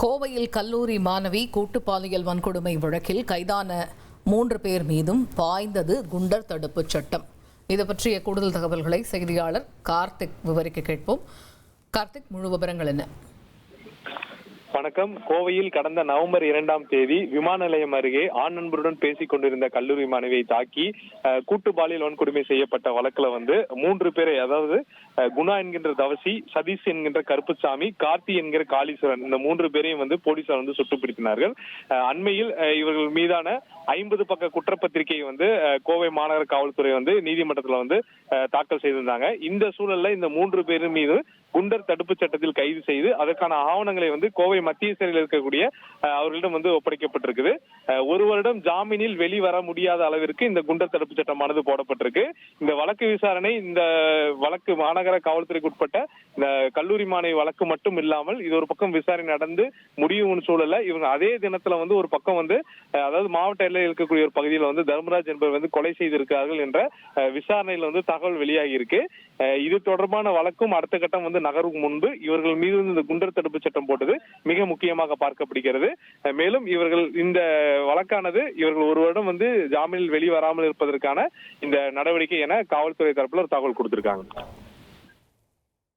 கோவையில் கல்லூரி மாணவி கூட்டு பாலியல் வன்கொடுமை வழக்கில் கைதான 3 பேர் மீதும் பாய்ந்தது குண்டர் தடுப்புச் சட்டம். இது பற்றிய கூடுதல் தகவல்களை செய்தியாளர் கார்த்திக் விவரிக்க கேட்போம். கார்த்திக், முழு விவரங்கள் என்ன? வணக்கம். கோவையில் கடந்த நவம்பர் 2ஆம் தேதி விமான நிலையம் அருகே ஆண் நண்பருடன் பேசிக் கொண்டிருந்த கல்லூரி மாணவியை தாக்கி கூட்டு பாலியல் வன்கொடுமை செய்யப்பட்ட வழக்குல 3 பேரை, அதாவது குணா என்கின்ற தவசி, சதீஷ் என்கின்ற கருப்புசாமி, கார்த்தி என்கிற காளீஸ்வரன், இந்த 3 பேரையும் போலீசார் சுட்டுப்பிடித்தினார்கள். அண்மையில் இவர்கள் மீதான 50 பக்க குற்றப்பத்திரிகையை கோவை மாநகர காவல்துறை நீதிமன்றத்தில் தாக்கல் செய்திருந்தாங்க. இந்த சூழல்ல இந்த 3 பேரும் மீது குண்டர் தடுப்பு சட்டத்தில் கைது செய்து அதற்கான ஆவணங்களை கோவை மத்திய சிறையில் இருக்கக்கூடிய அவர்களிடம் ஒப்படைக்கப்பட்டிருக்குது. 1 வருடம் ஜாமீனில் வெளிவர முடியாத அளவிற்கு இந்த குண்டர் தடுப்பு சட்டமானது போடப்பட்டிருக்கு. இந்த வழக்கு விசாரணை, இந்த வழக்கு மாநகர காவல்துறைக்கு உட்பட்ட இந்த கல்லூரி மாணவி வழக்கு மட்டும் இல்லாமல் இது ஒரு பக்கம் விசாரணை நடந்து முடியும் சூழல்ல இவங்க அதே தினத்துல ஒரு பக்கம் அதாவது மாவட்ட எல்லையில் இருக்கக்கூடிய ஒரு பகுதியில் தர்மராஜ் என்பவர் கொலை செய்திருக்கிறார்கள் என்ற விசாரணையில் தகவல் வெளியாகி இருக்கு. இது தொடர்பான வழக்கும் அடுத்த கட்டம் நகருக்கு முன்பு இவர்கள் மீது இந்த குண்டர் தடுப்பு சட்டம் போட்டது மிக முக்கியமாக பார்க்கப்படுகிறது. மேலும் இவர்கள் இந்த வழக்கானது இவர்கள் 1 வருடம் ஜாமீனில் வெளிவராமல் இருப்பதற்கான இந்த நடவடிக்கை என காவல்துறை தரப்புல ஒரு தகவல் கொடுத்திருக்காங்க.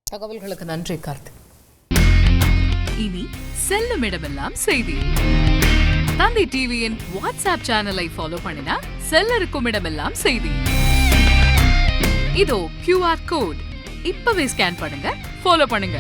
தகவல்களுக்கு நன்றி கார்த்திக். இனி செல்லும் இடமெல்லாம் செய்தி. தந்தி டிவியின் வாட்ஸ்அப் சேனலை ஃபாலோ பண்ணினா செல்ல இருக்கும் இடமெல்லாம் செய்தி. இதோ QR கோட் இப்பவே ஸ்கேன் பண்ணுங்க, ஃபாலோ பண்ணுங்க.